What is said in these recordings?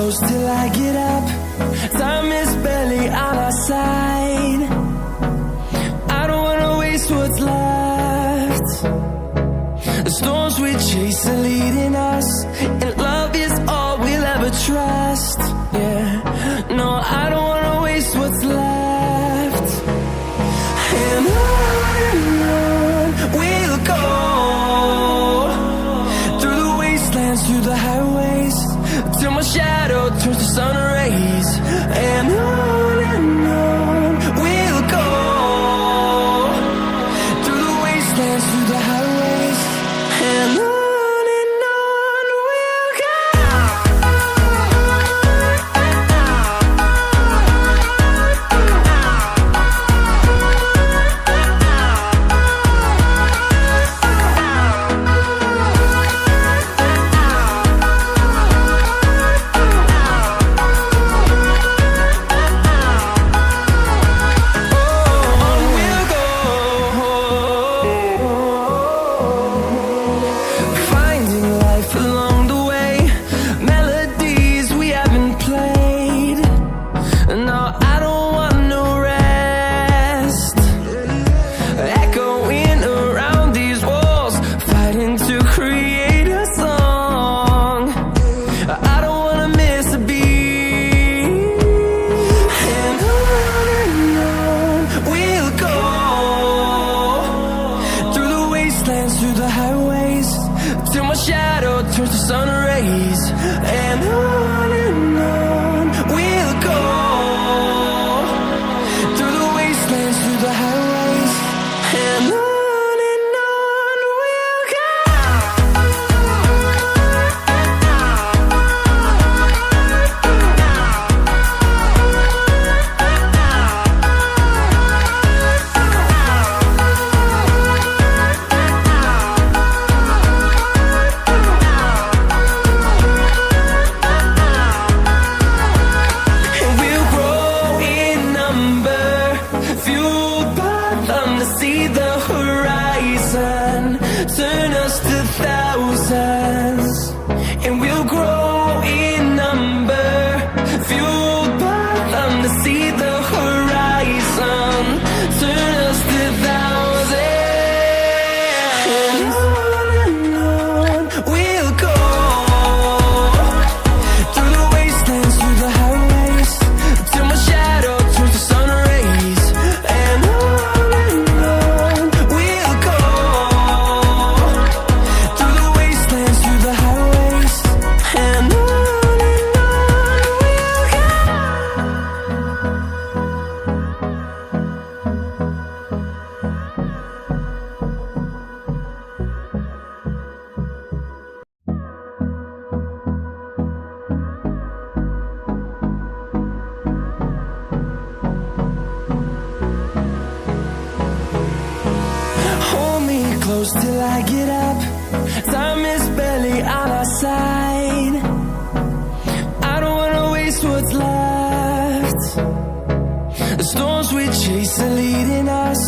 close till I get up. Time is barely on our side. I don't wanna waste what's left. The storms we chase are leading us, and love is all we'll ever trust. Yeah, no, I don't wanna waste what's left. And on we'll go, through the wastelands, through the highways, till my shadow turns to sun rays. And on we'll go, through the wastelands, through the highways, and on we'll go. Through the highways, till my shadow turns to sun rays. And on we'll go, through the wastelands, through the highways, and on we'll go. See the horizon, turn us to thousands, and we'll grow in number, fueled by them. To see the horizon, turn us to thousands, and on we'll go, through the wastelands, through the highways, till my shadow turns to sun rays. And close till I get up. Time is barely on our side. I don't wanna waste what's left. The storms we chase are leading us,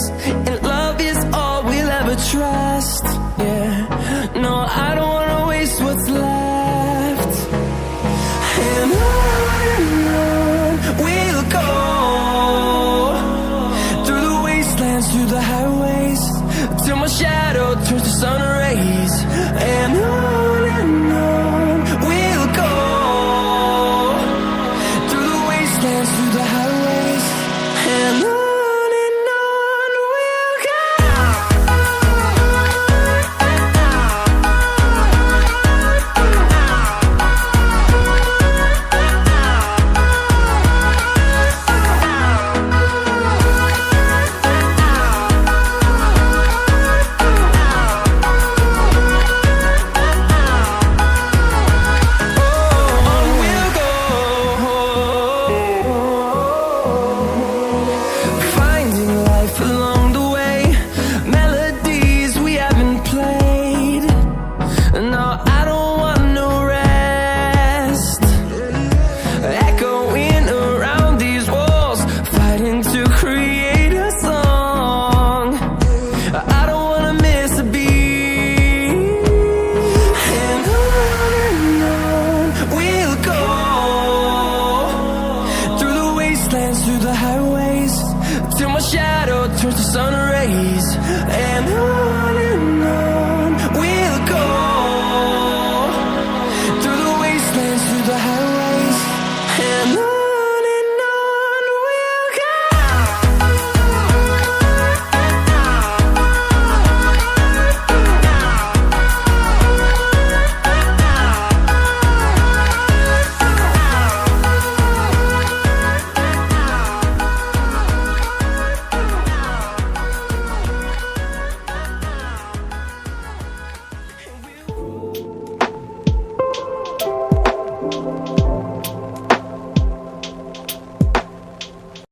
and love is all we'll ever trust. Yeah, no, I don't wanna waste what's left. And on we'll go, through the wastelands, through the highways, till my shadow turns to sun rays. And on we'll go, through the wastelands, through the highways, and on dance through the highways till my shadow turns to sun rays. And